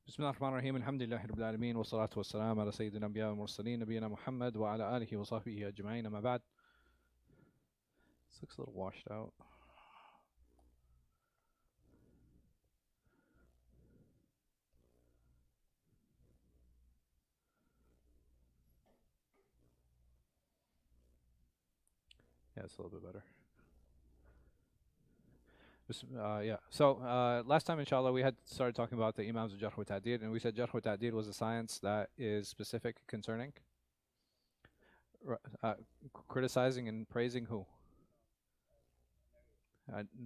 بسم الله الرحمن الرحيم الحمد لله رب العالمين والصلاة والسلام على سيد الأنبياء والمرسلين نبينا محمد وعلى آله وصحبه أجمعين أما بعد. This looks a little washed out. Yeah, it's a little bit better. So last time, inshallah, we had started talking about the imams of Jarh wa Ta'dil, and we said Jarh wa Ta'dil was a science that is specific concerning criticizing and praising who?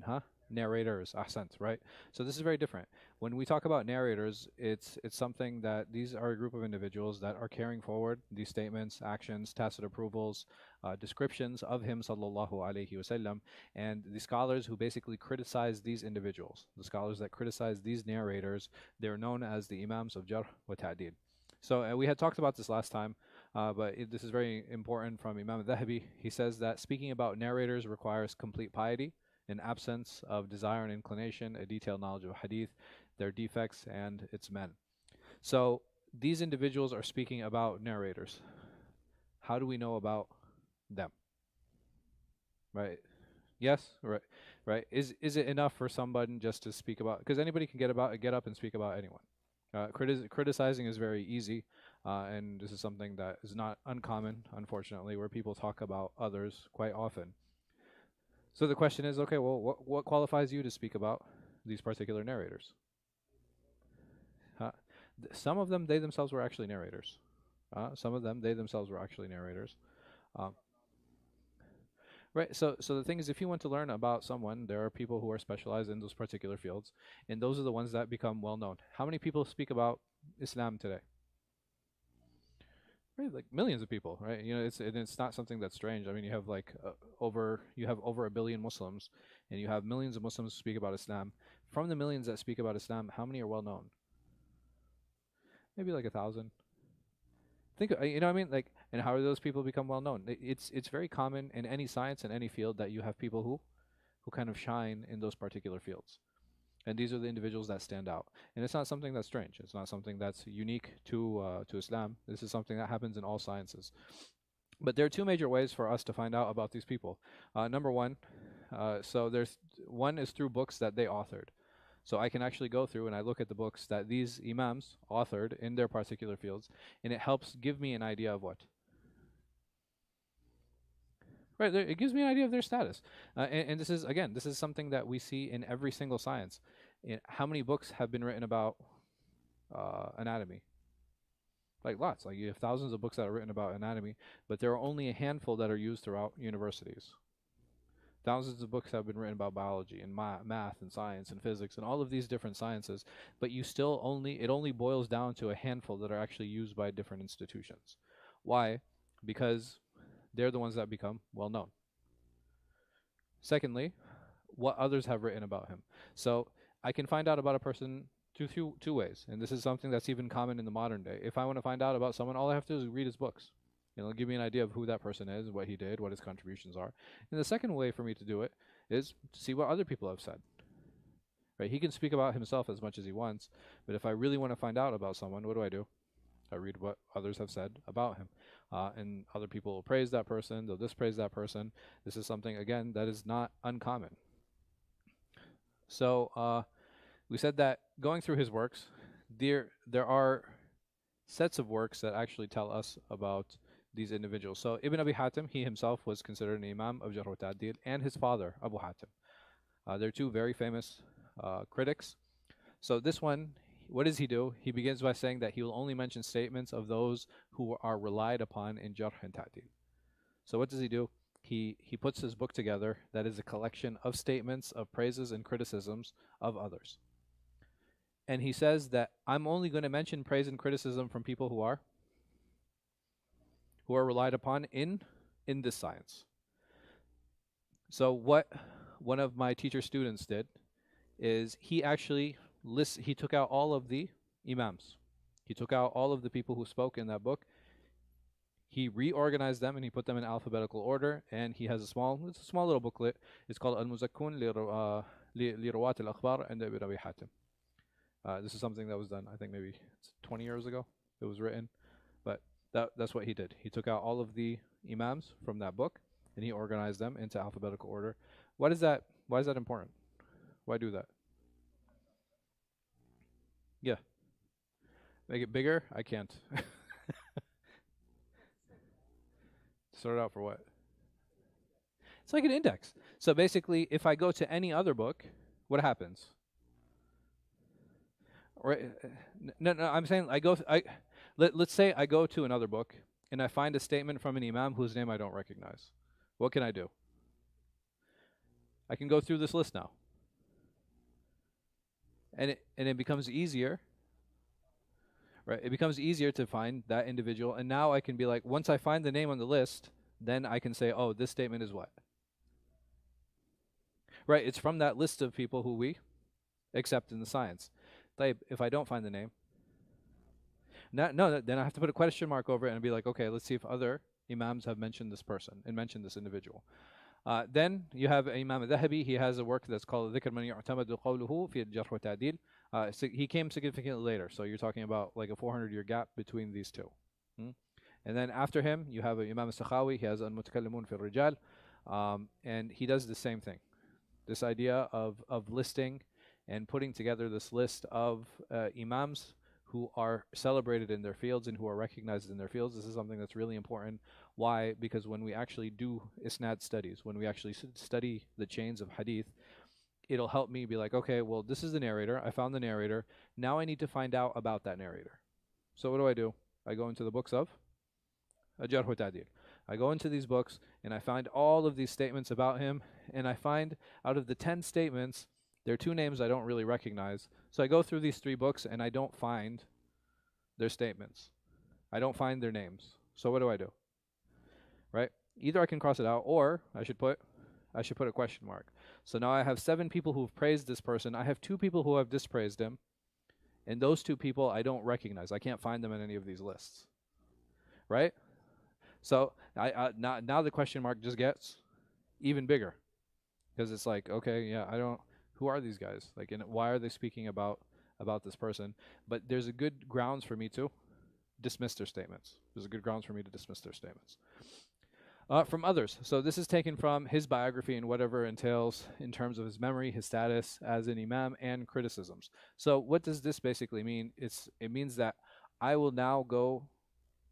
Huh? Narrators, ahsant, right? So this is very different. When we talk about narrators, it's something that these are a group of individuals that are carrying forward these statements, actions, tacit approvals, descriptions of him, sallallahu alaihi wasallam, and the scholars who basically criticize these individuals, the scholars that criticize these narrators, they're known as the imams of Jarh wa Ta'dil. So we had talked about this last time, but this is very important from Imam al-Dhahabi. He says that speaking about narrators requires complete piety, an absence of desire and inclination, a detailed knowledge of hadith, their defects, and its men. So these individuals are speaking about narrators. How do we know about them? Right? Yes? Right. Right. Is it enough for somebody just to speak about? Because anybody can get up and speak about anyone. Criticizing is very easy, and this is something that is not uncommon, unfortunately, where people talk about others quite often. So the question is, okay, well, what qualifies you to speak about these particular narrators? Some of them, they themselves were actually narrators. Some of them, they themselves were actually narrators. Um, right. So the thing is, if you want to learn about someone, there are people who are specialized in those particular fields, and those are the ones that become well known. How many people speak about Islam today? Right, like millions of people, right? You know, it's not something that's strange. I mean, you have like over 1 billion Muslims, and you have millions of Muslims who speak about Islam. From the millions that speak about Islam, how many are well known? Maybe like 1,000. Think, you know what I mean? Like, and how do those people become well known? It's very common in any science and any field that you have people who kind of shine in those particular fields. And these are the individuals that stand out. And it's not something that's strange. It's not something that's unique to Islam. This is something that happens in all sciences. But there are two major ways for us to find out about these people. Number one, so there's one is through books that they authored. So I can actually go through and I look at the books that these imams authored in their particular fields, and it helps give me an idea of what. Right, it gives me an idea of their status. And this is, again, this is something that we see in every single science. How many books have been written about anatomy? Like lots. Like you have thousands of books that are written about anatomy, but there are only a handful that are used throughout universities. Thousands of books have been written about biology and math and science and physics and all of these different sciences, but it only boils down to a handful that are actually used by different institutions. Why? Because they're the ones that become well known. Secondly, what others have written about him. So I can find out about a person through two ways, and this is something that's even common in the modern day. If I want to find out about someone, all I have to do is read his books. It'll give me an idea of who that person is, what he did, what his contributions are. And the second way for me to do it is to see what other people have said. Right? He can speak about himself as much as he wants, but if I really want to find out about someone, what do? I read what others have said about him. And other people will praise that person, they'll dispraise that person. This is something, again, that is not uncommon. So we said that going through his works, there are sets of works that actually tell us about these individuals. So Ibn Abi Hatim, he himself was considered an imam of Jarh wa Ta'dil, and his father, Abu Hatim. They're two very famous critics. So this one, what does he do? He begins by saying that he will only mention statements of those who are relied upon in Jarh and Ta'dil. So what does he do? He puts his book together that is a collection of statements of praises and criticisms of others. And he says that I'm only going to mention praise and criticism from people who are relied upon in this science. So what one of my teacher students did is he took out all of the imams. He took out all of the people who spoke in that book. He reorganized them and he put them in alphabetical order, and he has a small little booklet. It's called Al-Muzakkun li Rawat al-Akhbar and Ibn Abi Hatim. This is something that was done, I think maybe 20 years ago. It was written, but that's what he did. He took out all of the imams from that book, and he organized them into alphabetical order. What is that? Why is that important? Why do that? Yeah, make it bigger. I can't. Sort it out for what? It's like an index. So basically, if I go to any other book, what happens? Right? No, no. I'm saying let's say I go to another book and I find a statement from an imam whose name I don't recognize. What can I do? I can go through this list now, and it becomes easier, right? It becomes easier to find that individual, and now I can be like, once I find the name on the list, then I can say, oh, this statement is what? Right? It's from that list of people who we accept in the science. If I don't find the name, no, then I have to put a question mark over it and be like, okay, let's see if other imams have mentioned this person and mentioned this individual. Then you have Imam al-Dhahabi. He has a work that's called ذكر من يعتمد قوله في الجرح والتعديل. So he came significantly later, so you're talking about like a 400-year gap between these two. And then after him, you have Imam al-Sakhawi. He has المتكلمون في الرجال, and he does the same thing. This idea of listing and putting together this list of imams who are celebrated in their fields and who are recognized in their fields. This is something that's really important. Why? Because when we actually do isnad studies, when we actually study the chains of hadith, it'll help me be like, okay, well, this is the narrator. I found the narrator. Now I need to find out about that narrator. So what do? I go into the books of Jarh wa Ta'dil. I go into these books and I find all of these statements about him, and I find out of the 10 statements, there are 2 names I don't really recognize. So I go through these 3 books and I don't find their statements. I don't find their names. So what do? Right? Either I can cross it out, or I should put a question mark. So now I have 7 people who've praised this person. I have 2 people who have dispraised him, and those 2 people I don't recognize. I can't find them in any of these lists. Right? So now the question mark just gets even bigger, because it's like, okay, yeah, I don't. Who are these guys? Like, and why are they speaking about this person? But there's a good grounds for me to dismiss their statements. There's a good grounds for me to dismiss their statements. From others. So this is taken from his biography and whatever entails in terms of his memory, his status as an imam, and criticisms. So what does this basically mean? It means that I will now go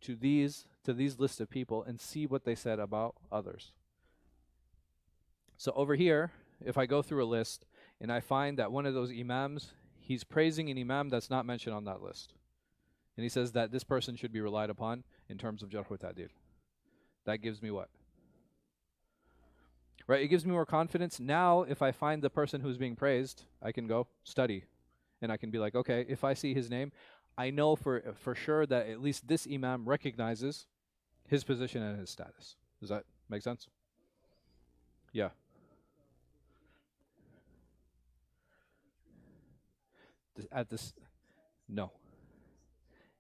to these lists of people and see what they said about others. So over here, if I go through a list and I find that one of those imams, he's praising an imam that's not mentioned on that list, and he says that this person should be relied upon in terms of Jarh wa Ta'dil, that gives me what? Right? It gives me more confidence. Now, if I find the person who's being praised, I can go study, and I can be like, okay, if I see his name, I know for sure that at least this imam recognizes his position and his status. Does that make sense? Yeah. At this, no.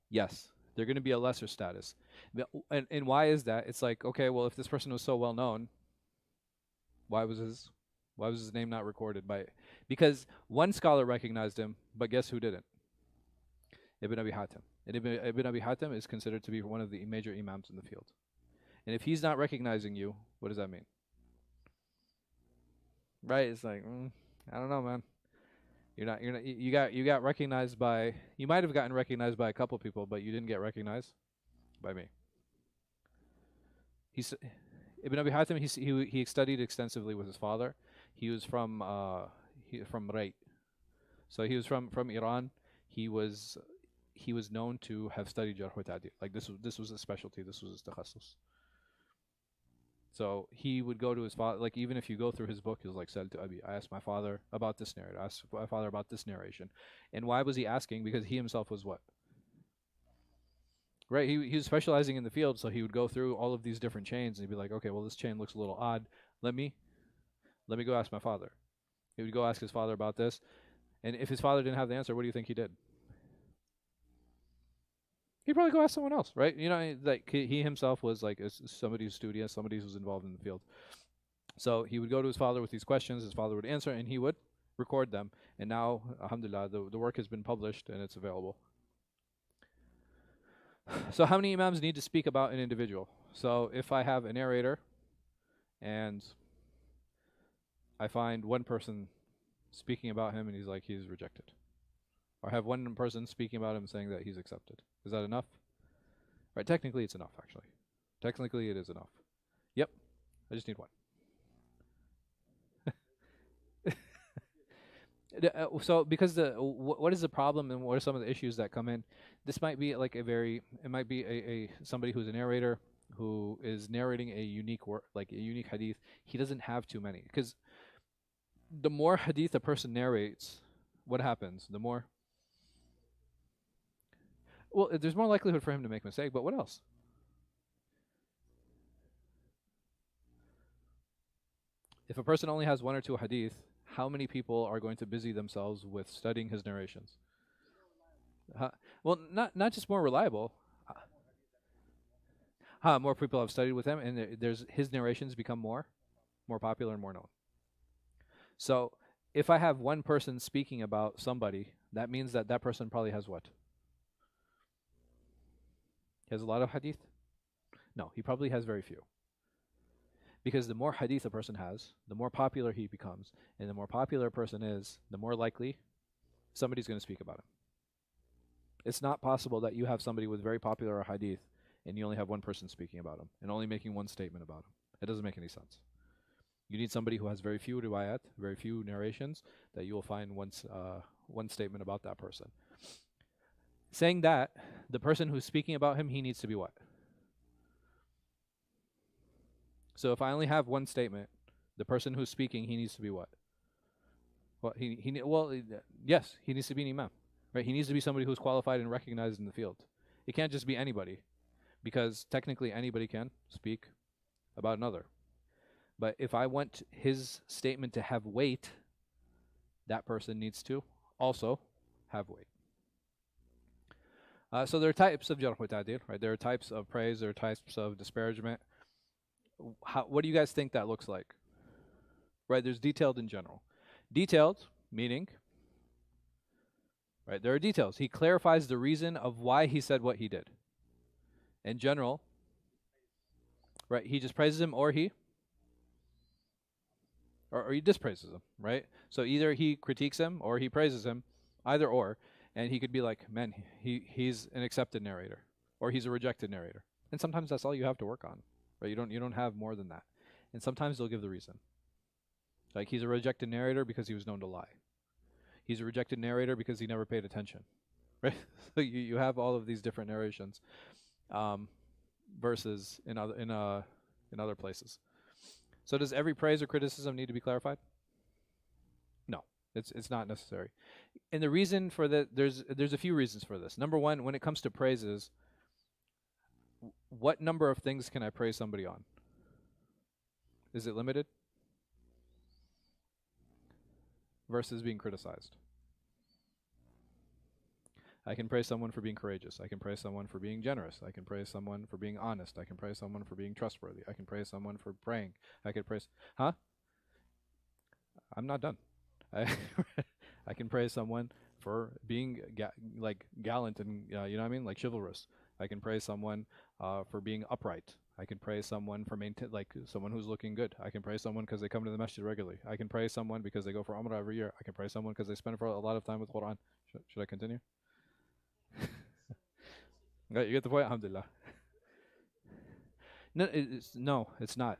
Yes, they're going to be a lesser status. And why is that? It's like, okay, well, if this person was so well known, why was his name not recorded by? Because one scholar recognized him, but guess who didn't? Ibn Abi Hatim. And Ibn Abi Hatim is considered to be one of the major imams in the field. And if he's not recognizing you, what does that mean? Right? It's like, I don't know, man. You got recognized by, you might have gotten recognized by a couple people, but you didn't get recognized by me. Ibn Abi Hatim, he studied extensively with his father. He was from Ray. So he was from Iran. He was known to have studied Jarh wa Ta'dil. Like this was his specialty, this was his takhasus. So he would go to his father, like even if you go through his book, he was like, Sal to Abi, I asked my father about this narrative, I asked my father about this narration. And why was he asking? Because he himself was what? Right, he was specializing in the field, so he would go through all of these different chains and he'd be like, okay, well this chain looks a little odd. Let me go ask my father. He would go ask his father about this. And if his father didn't have the answer, what do you think he did? He'd probably go ask someone else, right? You know, like he himself was like somebody who's studious, somebody who's involved in the field. So he would go to his father with these questions. His father would answer, and he would record them, and now, alhamdulillah, the work has been published and it's available. So how many imams need to speak about an individual? So if I have a narrator and I find one person speaking about him and he's rejected, or I have one person speaking about him saying that he's accepted, is that enough? Right, technically it's enough, actually. Technically it is enough. Yep, I just need one. So because what is the problem and what are some of the issues that come in? This might be like it might be a somebody who's a narrator who is narrating a unique work, like a unique hadith. He doesn't have too many, because the more hadith a person narrates, what happens? The more, well, there's more likelihood for him to make a mistake, but what else? If a person only has one or two hadith, how many people are going to busy themselves with studying his narrations? Well, not just more reliable. More people have studied with him, and there's his narrations become more popular and more known. So, if I have one person speaking about somebody, that means that that person probably has what? He has a lot of hadith? No, he probably has very few. Because the more hadith a person has, the more popular he becomes, and the more popular a person is, the more likely somebody's going to speak about him. It's not possible that you have somebody with very popular hadith and you only have one person speaking about him and only making one statement about him. It doesn't make any sense. You need somebody who has very few riwayat, very few narrations, that you will find one statement about that person. Saying that, the person who's speaking about him, he needs to be what? So if I only have one statement, the person who's speaking, he needs to be what? Yes, he needs to be an imam, right? He needs to be somebody who's qualified and recognized in the field. It can't just be anybody, because technically anybody can speak about another. But if I want his statement to have weight, that person needs to also have weight. So there are types of jarh wa ta'dil, right? There are types of praise, there are types of disparagement. What do you guys think that looks like? Right, there's detailed and general. Detailed, meaning, right, there are details. He clarifies the reason of why he said what he did. And general, right, he just praises him or he dispraises him, right? So either he critiques him or he praises him, either or, and he could be like, man, he's an accepted narrator, or he's a rejected narrator. And sometimes that's all you have to work on. Right, you don't have more than that, and sometimes they'll give the reason. Like, he's a rejected narrator because he was known to lie. He's a rejected narrator because he never paid attention. Right, so you have all of these different narrations, versus in other places. So does every praise or criticism need to be clarified? No, it's not necessary. And the reason for that, there's a few reasons for this. Number one, when it comes to praises, what number of things can I praise somebody on? Is it limited? Versus being criticized. I can praise someone for being courageous. I can praise someone for being generous. I can praise someone for being honest. I can praise someone for being trustworthy. I can praise someone for praying. I can praise... Huh? I'm not done. I can praise someone for being gallant and, you know what I mean? Like chivalrous. I can praise someone for being upright. I can praise someone for someone who's looking good. I can praise someone because they come to the masjid regularly. I can praise someone because they go for Umrah every year. I can praise someone because they spend a lot of time with Quran. Should I continue? You get the point? Alhamdulillah. No, it's not.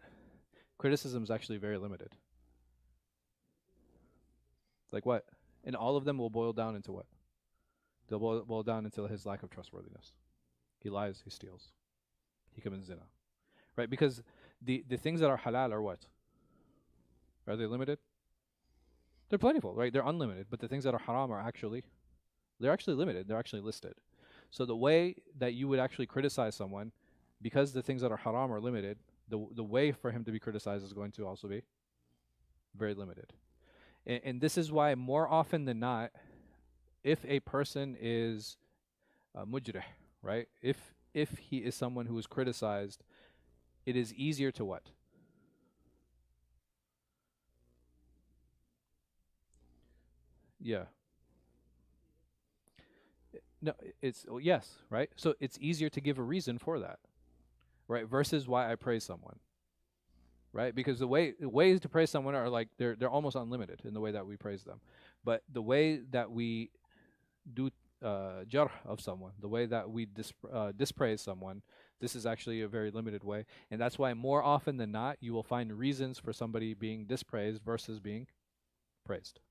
Criticism is actually very limited. Like what? And all of them will boil down into what? They'll boil down into his lack of trustworthiness. He lies, he steals, he commits zina. Right? Because the things that are halal are what? Are they limited? They're plentiful, right? They're unlimited, but the things that are haram are they're actually limited, they're actually listed. So the way that you would actually criticize someone, because the things that are haram are limited, the way for him to be criticized is going to also be very limited. And this is why more often than not, if a person is mujrih, right? If he is someone who is criticized, it is easier to what? Yeah. No, it's yes, right? So it's easier to give a reason for that, right? Versus why I praise someone, right? Because the ways to praise someone are like they're almost unlimited in the way that we praise them. But the way that we do jarh of someone, the way that we dispraise someone, this is actually a very limited way. And that's why more often than not, you will find reasons for somebody being dispraised versus being praised.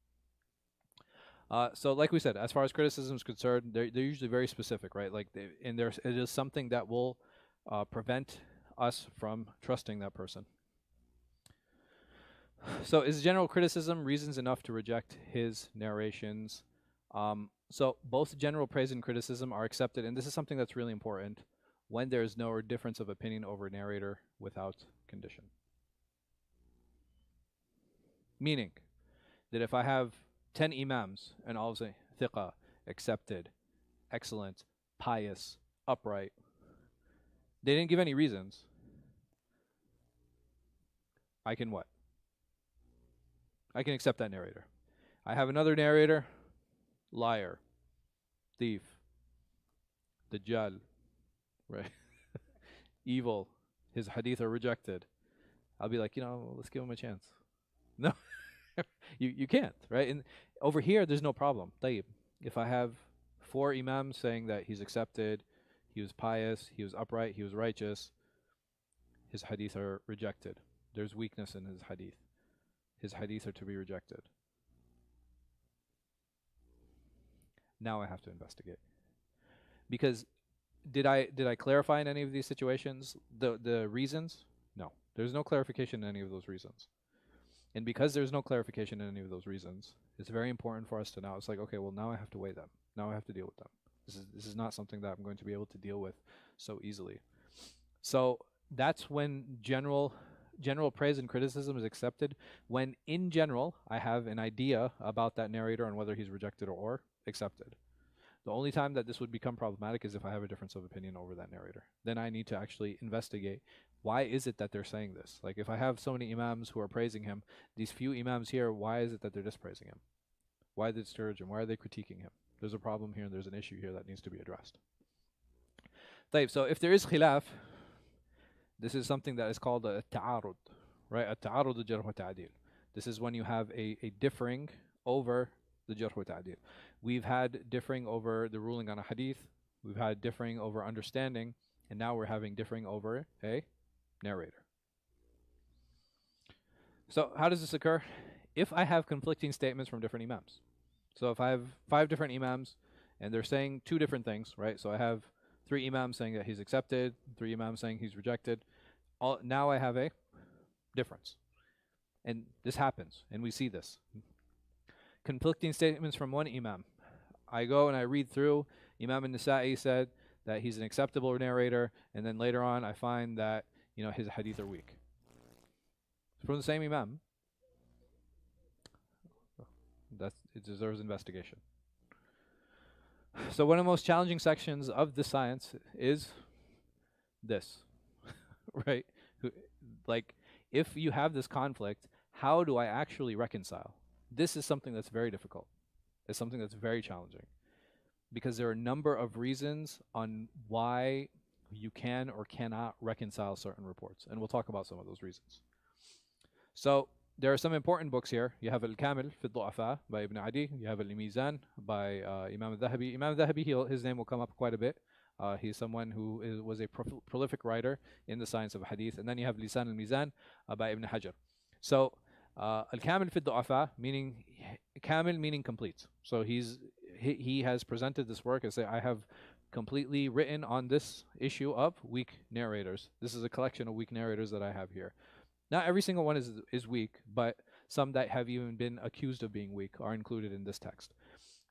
So, like we said, as far as criticism is concerned, they're usually very specific, right? Like, and there's it is something that will prevent us from trusting that person. So, is general criticism reasons enough to reject his narrations? So, both general praise and criticism are accepted, and this is something that's really important when there is no difference of opinion over narrator without condition. Meaning that if I have 10 imams and all of them thiqa, accepted, excellent, pious, upright, they didn't give any reasons, I can what? I can accept that narrator. I have another narrator, liar, thief, dajjal, right? Evil. His hadith are rejected. I'll be like, let's give him a chance. No, you can't, right? And over here, there's no problem. طيب, if I have 4 imams saying that he's accepted, he was pious, he was upright, he was righteous, his hadith are rejected. There's weakness in his hadith. His hadith are to be rejected. Now I have to investigate. Because did I clarify in any of these situations the reasons? No. There's no clarification in any of those reasons. And because there's no clarification in any of those reasons, it's very important for us to now. It's like, okay, well, now I have to weigh them. Now I have to deal with them. This is not something that I'm going to be able to deal with so easily. So that's when general praise and criticism is accepted. When in general I have an idea about that narrator and whether he's rejected or accepted. The only time that this would become problematic is if I have a difference of opinion over that narrator. Then I need to actually investigate why is it that they're saying this? Like if I have so many imams who are praising him, these few imams here, why is it that they're dispraising him? Why the discouraging him? Why are they critiquing him? There's a problem here and there's an issue here that needs to be addressed. طيب, so if there is khilaf, this is something that is called a ta'arud, right? A ta'arud al-jarh wa ta'dil. This is when you have a differing over the jarh wa ta'dil. We've had differing over the ruling on a hadith. We've had differing over understanding. And now we're having differing over a narrator. So how does this occur? If I have conflicting statements from different imams. So if I have 5 different imams and they're saying 2 different things, right? So I have 3 imams saying that he's accepted, 3 imams saying he's rejected. Now I have a difference. And this happens, and we see this. Conflicting statements from one imam. I go and I read through. Imam al-Nasa'i said that he's an acceptable narrator, and then later on I find that his hadith are weak. From the same imam. It deserves investigation. So one of the most challenging sections of the science is this, right? Like, if you have this conflict, how do I actually reconcile? This is something that's very difficult. It's something that's very challenging because there are a number of reasons on why you can or cannot reconcile certain reports, and we'll talk about some of those reasons. So there are some important books here. You have Al-Kamil fi al-Du'afa by Ibn Adi. You have Al-Mizan by Imam al-Dhahabi. Imam al-Dhahabi, his name will come up quite a bit. He's someone who was a prolific writer in the science of hadith. And then you have Lisan al-Mizan by Ibn Hajar. So Al-Kamil fi al-Du'afa, meaning Kamil meaning complete. So he has presented this work as say, I have completely written on this issue of weak narrators. This is a collection of weak narrators that I have here. Not every single one is weak, but some that have even been accused of being weak are included in this text.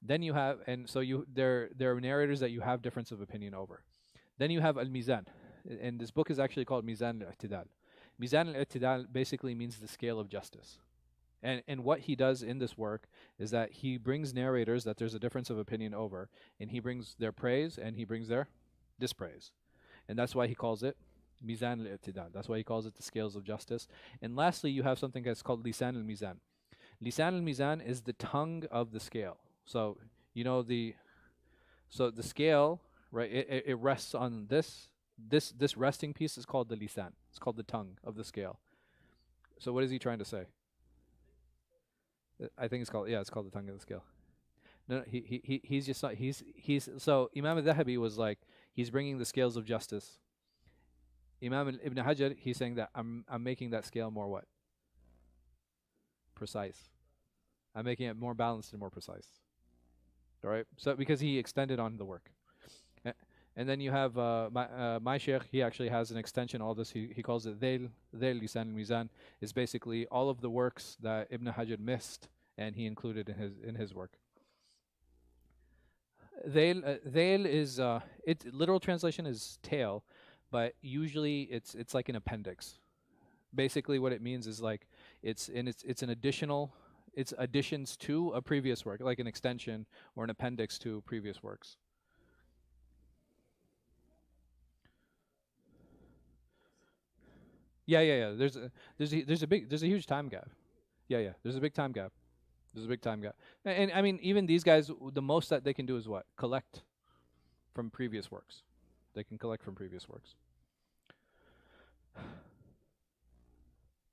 Then you have, and so there are narrators that you have difference of opinion over. Then you have Al-Mizan, and this book is actually called Mizan al-I'tidal. Mizan al-I'tidal basically means the scale of justice. And what he does in this work is that he brings narrators that there's a difference of opinion over, and he brings their praise and he brings their dispraise. And that's why he calls it Mizan al-I'tidal. That's why he calls it the scales of justice. And lastly, you have something that's called Lisan al-Mizan. Lisan al-mizan is the tongue of the scale. So you know the scale, right? It rests on this resting piece is called the lisan. It's called the tongue of the scale. So what is he trying to say? I think it's called the tongue of the scale. No, he's just not he's so Imam al-Dhahabi was like he's bringing the scales of justice. Imam Ibn Hajar, he's saying that I'm making that scale more what? Precise. I'm making it more balanced and more precise. All right. So because he extended on the work. And then you have my sheikh, he actually has an extension, all this, he calls it Dhayl Lisan al-Mizan, is basically all of the works that Ibn Hajar missed and he included in his work. Dhayl is, its literal translation is tail, but usually it's like an appendix. Basically what it means is like, it's an additional, it's additions to a previous work, like an extension or an appendix to previous works. Yeah. There's a huge time gap. Yeah. There's a big time gap. There's a big time gap. And I mean, even these guys, the most that they can do is what? Collect from previous works. They can collect from previous works.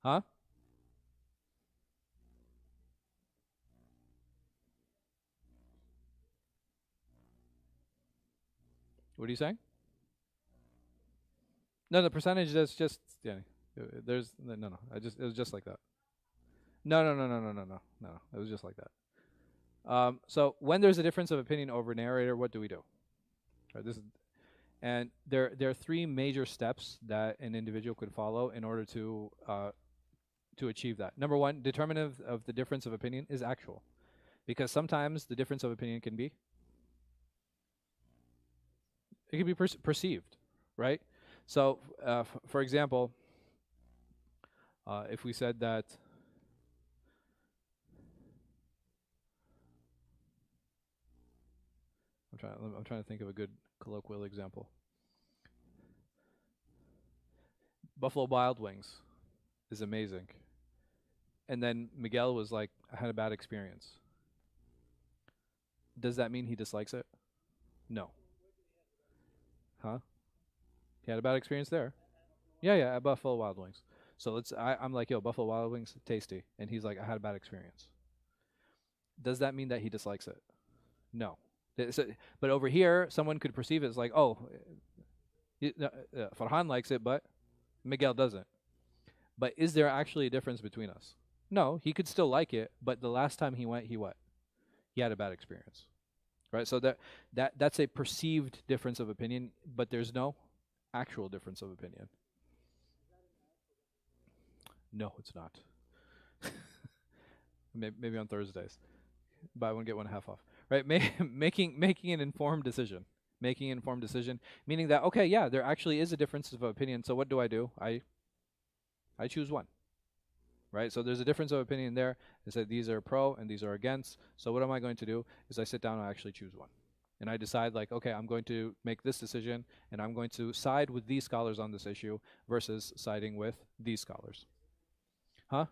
Huh? What are you saying? No, the percentage that's just yeah. There's no. It was just like that. No. It was just like that. So when there's a difference of opinion over narrator, what do we do? Right, and there are three major steps that an individual could follow in order to achieve that. Number one, determinative of the difference of opinion is actual, because sometimes the difference of opinion can be perceived, right? So, for example, if we said that I'm trying to think of a good colloquial example. Buffalo Wild Wings is amazing, and then Miguel was like, I had a bad experience. Does that mean he dislikes it? No. Huh? He had a bad experience there. Yeah, at Buffalo Wild Wings. So I'm like, yo, Buffalo Wild Wings, tasty. And he's like, I had a bad experience. Does that mean that he dislikes it? No. But over here, someone could perceive it as like, oh, Farhan likes it, but Miguel doesn't. But is there actually a difference between us? No, he could still like it, but the last time he went, he what? He had a bad experience. Right? So that's a perceived difference of opinion, but there's no actual difference of opinion. No, it's not. Maybe on Thursdays. Buy one get one half off. Right? Making an informed decision. Making an informed decision, meaning that okay, yeah, there actually is a difference of opinion. So what do? I choose one. Right? So there's a difference of opinion there. I said these are pro and these are against. So what am I going to do? Is I sit down and I actually choose one. And I decide like, okay, I'm going to make this decision and I'm going to side with these scholars on this issue versus siding with these scholars. Huh?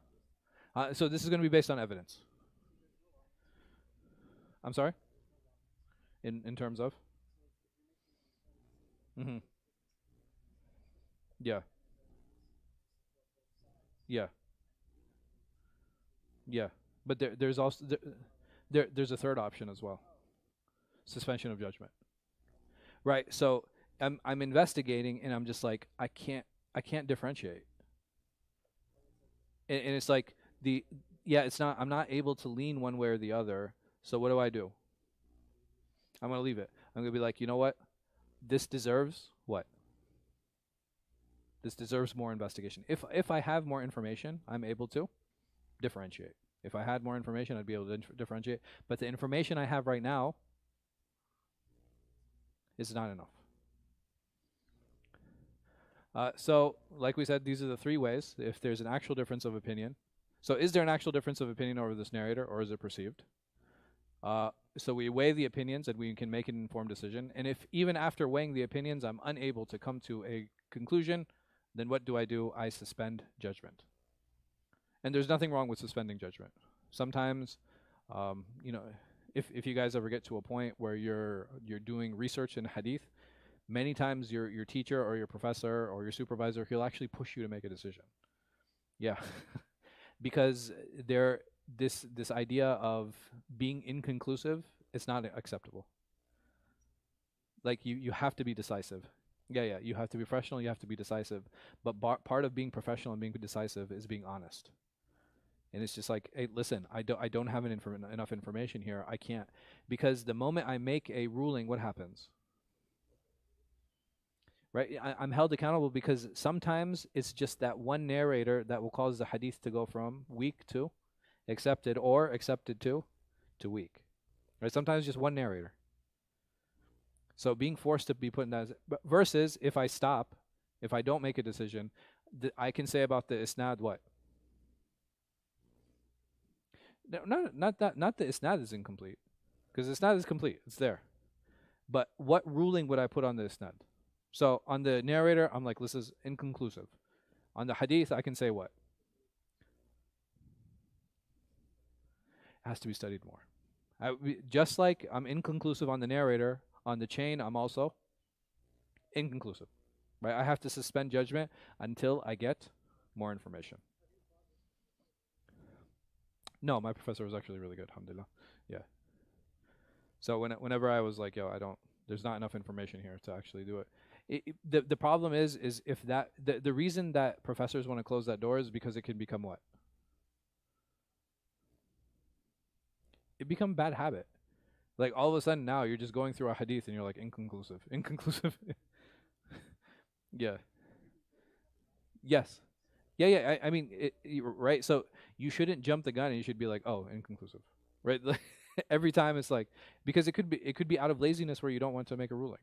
So this is going to be based on evidence. I'm sorry? In terms of? Mm-hmm. Yeah. Yeah. Yeah. But there's also there's a third option as well. Suspension of judgment. Right. So I'm investigating and I'm just like I can't differentiate. And it's like the yeah, it's not I'm not able to lean one way or the other. So what do? I'm going to leave it. I'm going to be like, "You know what? This deserves what? This deserves more investigation. If I have more information, I'm able to differentiate. If I had more information, I'd be able to differentiate. But the information I have right now is not enough. So, like we said, these are the three ways. If there's an actual difference of opinion. So is there an actual difference of opinion over this narrator, or is it perceived? So we weigh the opinions and we can make an informed decision. And if even after weighing the opinions, I'm unable to come to a conclusion, then what do? I suspend judgment. And there's nothing wrong with suspending judgment. Sometimes, you know, if you guys ever get to a point where you're doing research in hadith, many times your teacher or your professor or your supervisor, he'll actually push you to make a decision. Yeah. Because there this idea of being inconclusive is not acceptable. Like you have to be decisive. Yeah, yeah, you have to be professional, you have to be decisive. But part of being professional and being decisive is being honest. And it's just like, hey, listen, I don't have enough information here. I can't, because the moment I make a ruling, what happens? Right? I'm held accountable because sometimes it's just that one narrator that will cause the hadith to go from weak to accepted, or accepted to weak. Right? Sometimes just one narrator. So being forced to be put in that, versus if I stop, if I don't make a decision, I can say about the isnad what? No, not the isnad is incomplete, because isnad is complete. It's there. But what ruling would I put on the isnad? So on the narrator, I'm like, this is inconclusive. On the hadith, I can say what? It has to be studied more. Just like I'm inconclusive on the narrator, on the chain, I'm also inconclusive. Right? I have to suspend judgment until I get more information. No, my professor was actually really good, alhamdulillah. Yeah. So whenever I was like, yo, there's not enough information here to actually do it. The problem is if that the reason that professors want to close that door is because it can become what? It become bad habit. Like all of a sudden now you're just going through a hadith and you're like inconclusive. Yeah. Yes. Yeah, yeah. I mean, right. So you shouldn't jump the gun, and you should be like, oh, inconclusive, right? Like, every time it's like, because it could be out of laziness where you don't want to make a ruling.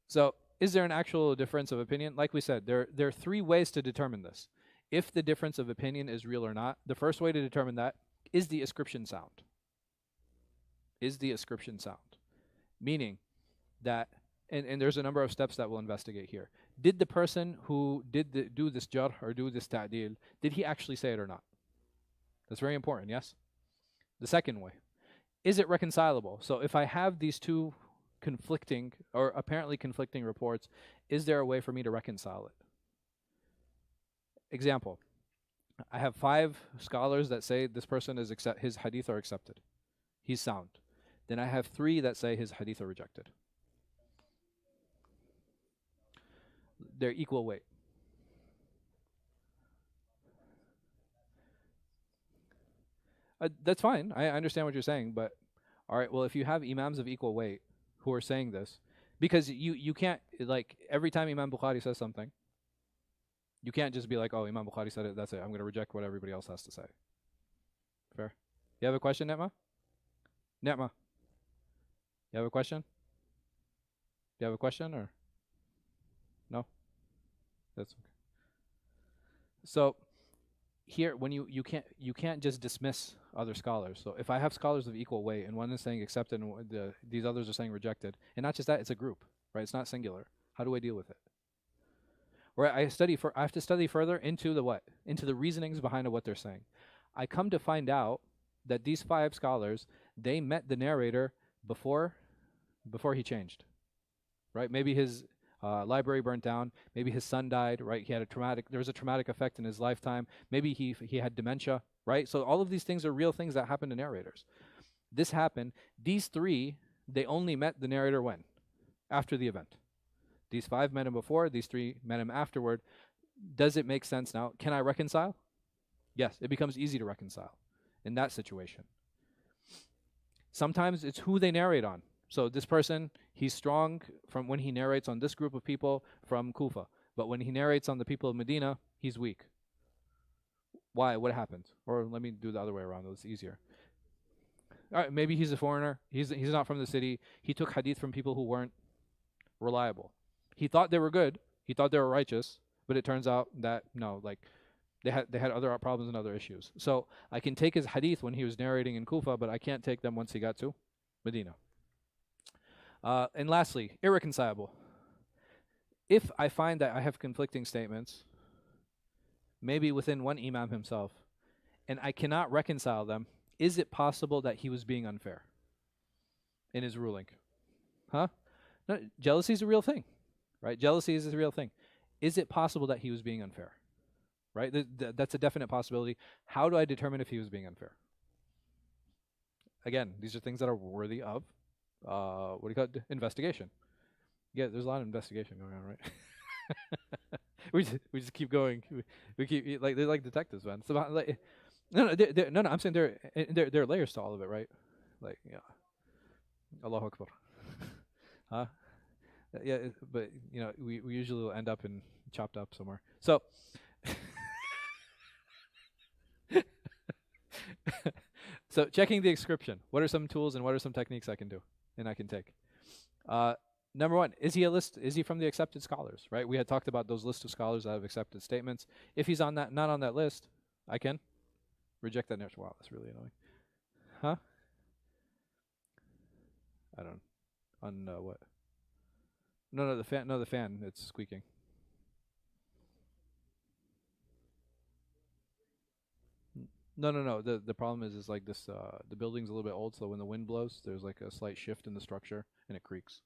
So is there an actual difference of opinion? Like we said, there are three ways to determine this. If the difference of opinion is real or not, the first way to determine that is the ascription sound. Is the ascription sound? Meaning that, and there's a number of steps that we'll investigate here. Did the person who do this jarh or do this ta'dil, did he actually say it or not? That's very important, yes? The second way, is it reconcilable? So if I have these two conflicting or apparently conflicting reports, is there a way for me to reconcile it? Example, I have 5 scholars that say this person is his hadith are accepted. He's sound. Then I have 3 that say his hadith are rejected. They're equal weight. That's fine. I understand what you're saying, but all right, well, if you have imams of equal weight who are saying this, because you can't, like, every time Imam Bukhari says something, you can't just be like, oh, Imam Bukhari said it, that's it. I'm going to reject what everybody else has to say. Fair. You have a question, Netma? Netma, you have a question? You have a question or no? That's okay. So here, when you can't just dismiss other scholars. So if I have scholars of equal weight and one is saying accepted and these others are saying rejected, and not just that, it's a group, right? It's not singular. How do I deal with it? Right, I have to study further into the what? Into the reasonings behind what they're saying. I come to find out that these 5 scholars, they met the narrator before he changed. Right? Maybe his library burnt down. Maybe his son died. Right? There was a traumatic effect in his lifetime. Maybe he had dementia. Right? So all of these things are real things that happen to narrators. This happened. These 3, they only met the narrator when? After the event. These 5 met him before. These 3 met him afterward. Does it make sense now? Can I reconcile? Yes, it becomes easy to reconcile in that situation. Sometimes it's who they narrate on. So this person, he's strong from when he narrates on this group of people from Kufa. But when he narrates on the people of Medina, he's weak. Why? What happened? Or let me do the other way around. It's easier. All right, maybe he's a foreigner. He's not from the city. He took hadith from people who weren't reliable. He thought they were good. He thought they were righteous. But it turns out that, no, like, they had other problems and other issues. So I can take his hadith when he was narrating in Kufa, but I can't take them once he got to Medina. And lastly, irreconcilable. If I find that I have conflicting statements, maybe within one imam himself, and I cannot reconcile them, is it possible that he was being unfair in his ruling? Huh? No, jealousy is a real thing, right? Jealousy is a real thing. Is it possible that he was being unfair? Right? That's a definite possibility. How do I determine if he was being unfair? Again, these are things that are worthy of what do you call it? Investigation. Yeah, there's a lot of investigation going on, right? we just keep going. We keep like they're like detectives, man. So like, no. I'm saying there are layers to all of it, right? Like yeah, Allahu Akbar. Huh? Yeah, but we usually will end up in chopped up somewhere. So so checking the inscription. What are some tools and what are some techniques I can do and I can take? Number one, is he a list? Is he from the accepted scholars? Right? We had talked about those list of scholars that have accepted statements. If he's on that, not on that list, I can reject that narration. Wow, that's really annoying. Huh? I don't. On what? No, the fan. No, the fan. It's squeaking. No. The problem is like this. The building's a little bit old, so when the wind blows, there's like a slight shift in the structure, and it creaks.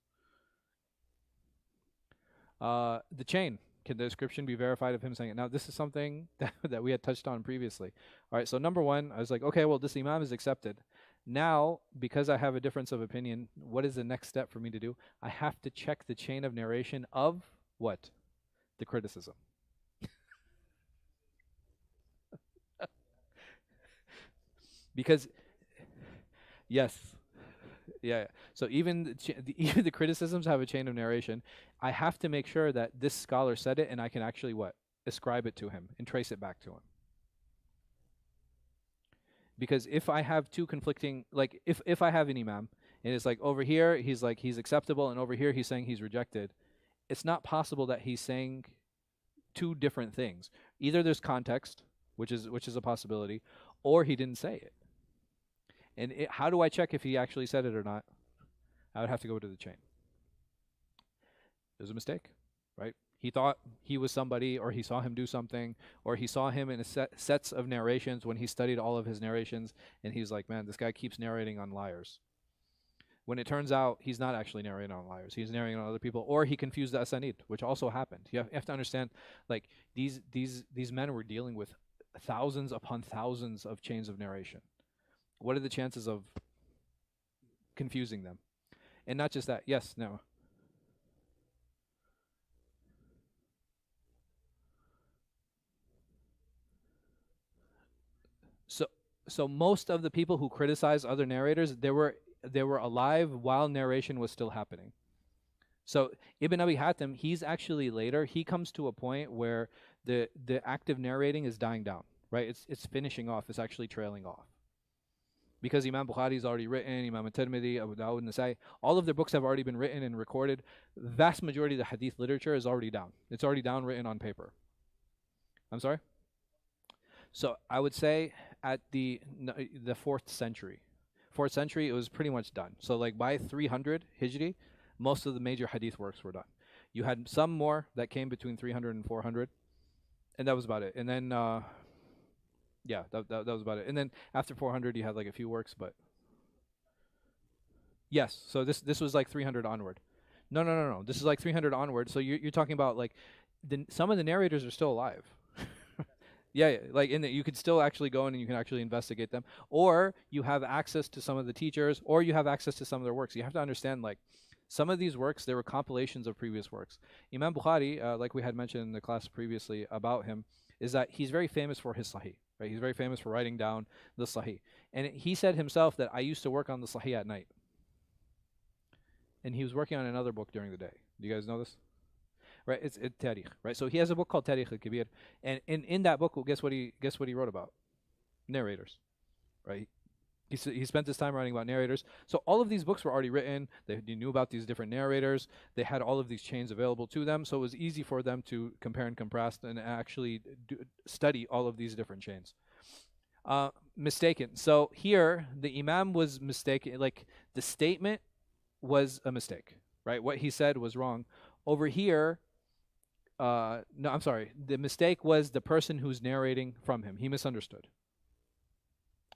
The chain. Can the description be verified of him saying it? Now, this is something that we had touched on previously. All right, so number one, I was like, okay, well, this imam is accepted. Now, because I have a difference of opinion, what is the next step for me to do? I have to check the chain of narration of what? The criticism. Because, yes, yeah. So even even the criticisms have a chain of narration. I have to make sure that this scholar said it, and I can actually what ascribe it to him and trace it back to him. Because if I have two conflicting, like if I have an imam and it's like over here he's acceptable, and over here he's saying he's rejected, it's not possible that he's saying two different things. Either there's context, which is a possibility, or he didn't say it. And how do I check if he actually said it or not? I would have to go to the chain. There's a mistake, right? He thought he was somebody, or he saw him do something, or he saw him in a sets of narrations when he studied all of his narrations, and he's like, man, this guy keeps narrating on liars. When it turns out he's not actually narrating on liars, he's narrating on other people, or he confused the asanid, which also happened. You have to understand, like these men were dealing with thousands upon thousands of chains of narration. What are the chances of confusing them? And not just that. Yes, no. So most of the people who criticize other narrators, they were alive while narration was still happening. So Ibn Abi Hatim, he's actually later, he comes to a point where the act of narrating is dying down, right? It's finishing off, it's actually trailing off. Because Imam Bukhari's already written, Imam Tirmidhi, Abu Dawud, Nasai, all of their books have already been written and recorded. The vast majority of the hadith literature is already down. It's already down, written on paper. I'm sorry? So I would say at the 4th century. 4th century, it was pretty much done. So like by 300 Hijri, most of the major hadith works were done. You had some more that came between 300 and 400, and that was about it. And then, yeah, that was about it. And then after 400, you had like a few works, but yes. So this was like 300 onward. No. This is like 300 onward. So you're talking about like some of the narrators are still alive. Yeah, like you could still actually go in and you can actually investigate them, or you have access to some of the teachers, or you have access to some of their works. You have to understand, like, some of these works, they were compilations of previous works. Imam Bukhari, like we had mentioned in the class previously about him, is that he's very famous for his Sahih, right? He's very famous for writing down the Sahih. And he said himself that I used to work on the Sahih at night. And he was working on another book during the day. Do you guys know this? Right, it's Tarikh, right? So he has a book called Tarikh al-Kabir, and in that book, guess what he wrote about? Narrators, right? He spent his time writing about narrators. So all of these books were already written. They knew about these different narrators. They had all of these chains available to them, so it was easy for them to compare and contrast and actually study all of these different chains. Mistaken. So here, the Imam was mistaken. Like, the statement was a mistake, right? What he said was wrong. Over here, No, I'm sorry. The mistake was the person who's narrating from him. He misunderstood.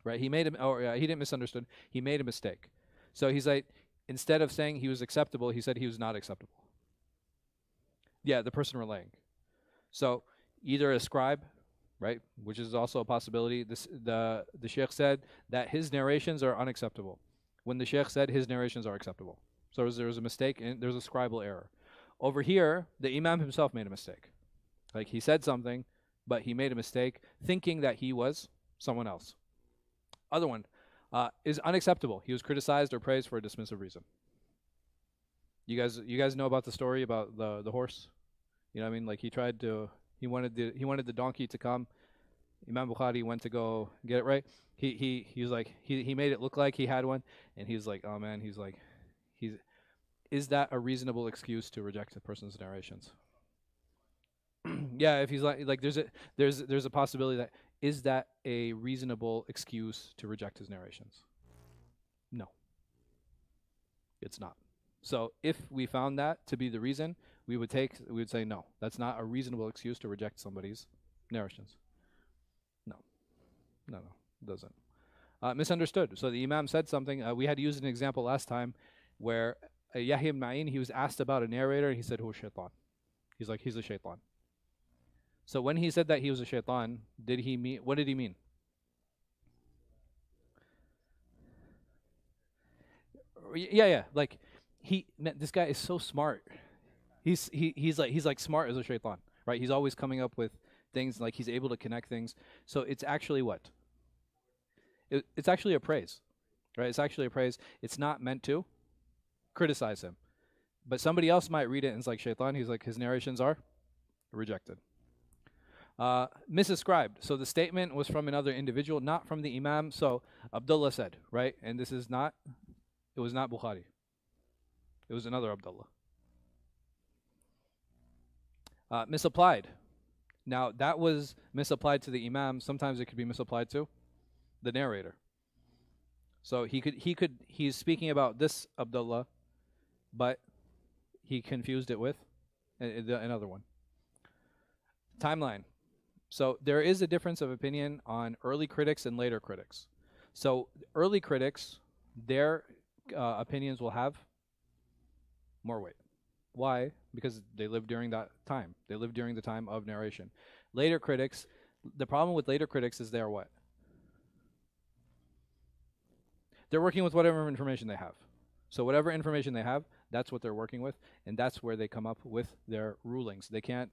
Right? He made him, or he didn't misunderstood. He made a mistake. So he's like, instead of saying he was acceptable, he said he was not acceptable. Yeah, the person relaying. So either a scribe, right, which is also a possibility. The sheikh said that his narrations are unacceptable, when the sheikh said his narrations are acceptable. So there was a mistake and there's a scribal error. Over here, the imam himself made a mistake. Like he said something, but he made a mistake, thinking that he was someone else. Other one is unacceptable. He was criticized or praised for a dismissive reason. You guys know about the story about the horse? You know what I mean? Like he wanted the donkey to come. Imam Bukhari went to go get it, right. He was like he made it look like he had one, and he's like, oh man, he's is that a reasonable excuse to reject a person's narrations? Yeah, if he's like there's a possibility that is that a reasonable excuse to reject his narrations? No, it's not. So if we found that to be the reason, we would say no, that's not a reasonable excuse to reject somebody's narrations. No, no, it doesn't. Misunderstood. So the imam said something. We had used an example last time where Yahya ibn Ma'in, he was asked about a narrator, and he said, "Who shaitan?" He's like, he's a shaitan. So when he said that he was a shaitan, what did he mean? Yeah. Like this guy is so smart. He's like smart as a shaitan, right? He's always coming up with things, like he's able to connect things. So it's actually what? It's actually a praise, right? It's actually a praise. It's not meant to criticize him. But somebody else might read it and it's like shaitan. He's like, his narrations are rejected. Misascribed. So the statement was from another individual, not from the imam. So Abdullah said, right? And it was not Bukhari. It was another Abdullah. Misapplied. Now that was misapplied to the imam. Sometimes it could be misapplied to the narrator. So he's speaking about this Abdullah, but he confused it with another one. Timeline. So there is a difference of opinion on early critics and later critics. So early critics, their opinions will have more weight. Why? Because they lived during that time. They lived during the time of narration. Later critics, the problem with later critics is they're what? They're working with whatever information they have. So whatever information they have, that's what they're working with, and that's where they come up with their rulings. They can't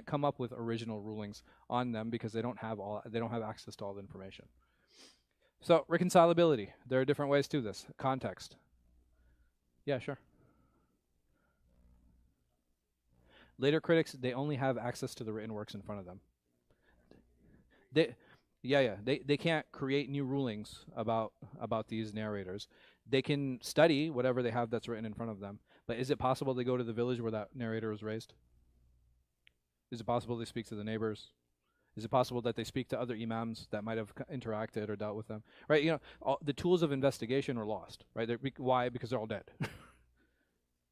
come up with original rulings on them because they don't have access to all the information. So reconcilability. There are different ways to this. Context. Yeah, sure. Later critics, they only have access to the written works in front of them. They can't create new rulings about these narrators. They can study whatever they have that's written in front of them. But is it possible they go to the village where that narrator was raised? Is it possible they speak to the neighbors? Is it possible that they speak to other imams that might have interacted or dealt with them? Right? You know, the tools of investigation are lost. Right? Why? Because they're all dead.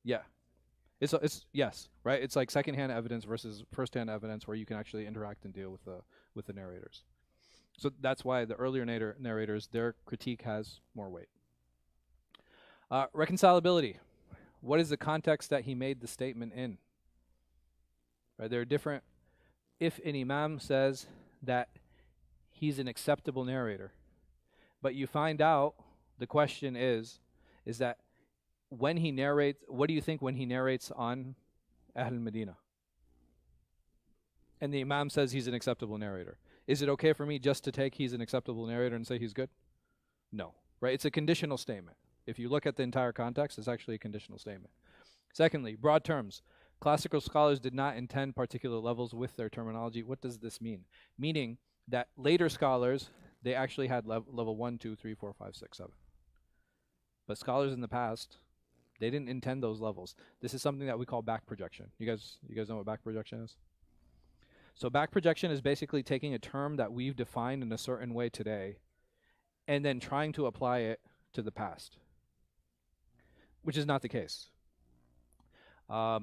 Yeah. It's yes. Right? It's like secondhand evidence versus firsthand evidence where you can actually interact and deal with the narrators. So that's why the earlier narrators, their critique has more weight. Reconcilability. What is the context that he made the statement in? Right, there are different. If an imam says that he's an acceptable narrator, but you find out the question is that when he narrates, what do you think when he narrates on Ahl Medina? And the imam says he's an acceptable narrator. Is it okay for me just to take he's an acceptable narrator and say he's good? No. Right? It's a conditional statement. If you look at the entire context, it's actually a conditional statement. Secondly, broad terms. Classical scholars did not intend particular levels with their terminology. What does this mean? Meaning that later scholars, they actually had level 1, 2, 3, 4, 5, 6, 7. But scholars in the past, they didn't intend those levels. This is something that we call back projection. You guys know what back projection is? So back projection is basically taking a term that we've defined in a certain way today and then trying to apply it to the past, which is not the case. Let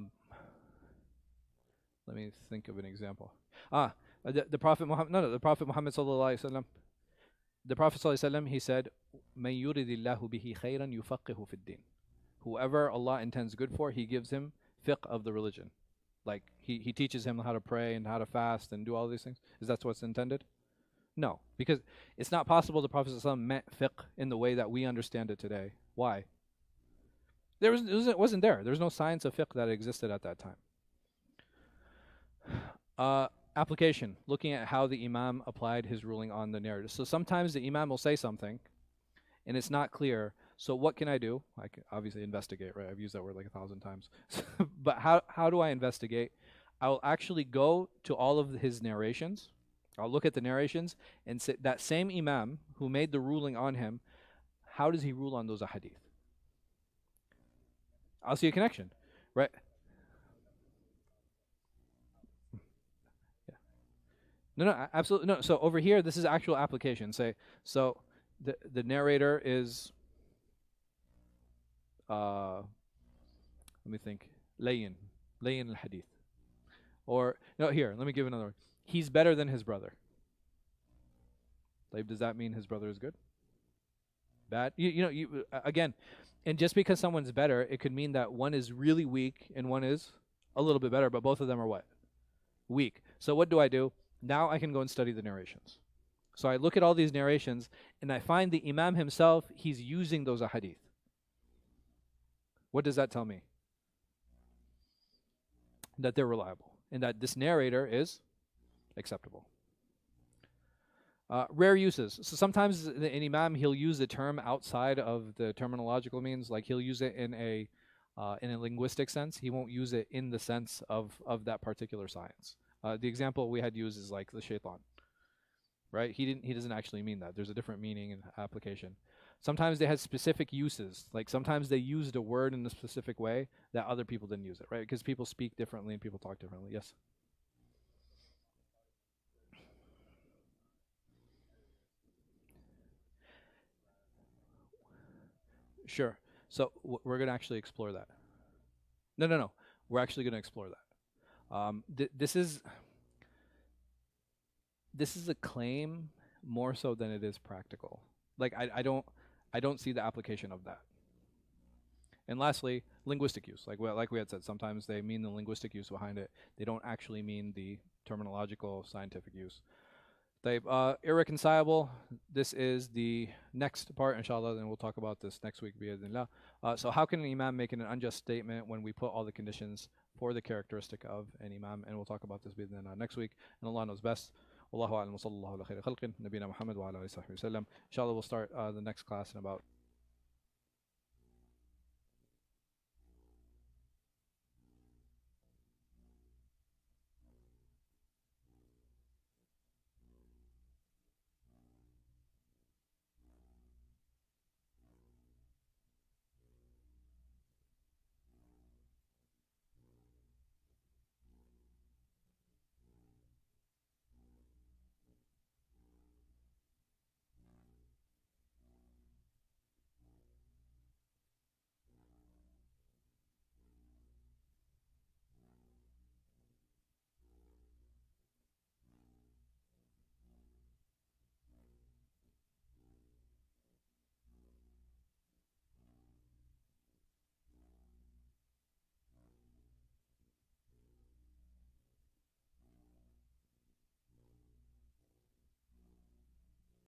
Let me think of an example. The Prophet Muhammad, no, no, the Prophet Muhammad sallallahu alaihi wasallam, the Prophet sallallahu alaihi wasallam, he said, "Man yuridillahu bihi khayran yufaqihu fid din." Whoever Allah intends good for, He gives him fiqh of the religion. Like he teaches him how to pray and how to fast and do all these things. Is that what's intended? No, because it's not possible the Prophet sallallahu alaihi wasallam meant fiqh in the way that we understand it today. Why? It wasn't there. There's no science of fiqh that existed at that time. Application, looking at how the Imam applied his ruling on the narrative. So sometimes the Imam will say something, and it's not clear. So what can I do? I can obviously investigate, right? I've used that word like 1,000 times. But how do I investigate? I'll actually go to all of his narrations. I'll look at the narrations and say that same Imam who made the ruling on him, how does he rule on those ahadith? I'll see a connection, right? No, no, absolutely no. So over here, this is actual application. Say, so the narrator is, let me think, layin al-hadith. Or, no, here, let me give another one. He's better than his brother. Like, does that mean his brother is good? Bad? Again, and just because someone's better, it could mean that one is really weak and one is a little bit better, but both of them are what? Weak. So what do? Now I can go and study the narrations. So I look at all these narrations and I find the Imam himself, he's using those ahadith. What does that tell me? That they're reliable and that this narrator is acceptable. Rare uses. So sometimes an Imam, he'll use the term outside of the terminological means, like he'll use it in a linguistic sense. He won't use it in the sense of that particular science. The example we had used is like the shaitan, right? He doesn't actually mean that. There's a different meaning and application. Sometimes they had specific uses. Like sometimes they used a word in a specific way that other people didn't use it, right? Because people speak differently and people talk differently. Yes? Sure. So we're going to actually explore that. No, no, no. We're actually going to explore that. This is a claim more so than it is practical. Like I don't see the application of that. And lastly, linguistic use. Like we had said, sometimes they mean the linguistic use behind it. They don't actually mean the terminological scientific use. Irreconcilable. This is the next part, inshallah, and we'll talk about this next week, bi'idhnillah. So how can an imam make an unjust statement when we put all the conditions for the characteristic of an imam? And we'll talk about this bi'idhnillah next week, and Allah knows best. Wallahu a'lam wa sallallahu ala khayri khalqin, nabina Muhammad wa ala alihi wa sahbihi wa sallam. Inshallah, we'll start the next class in about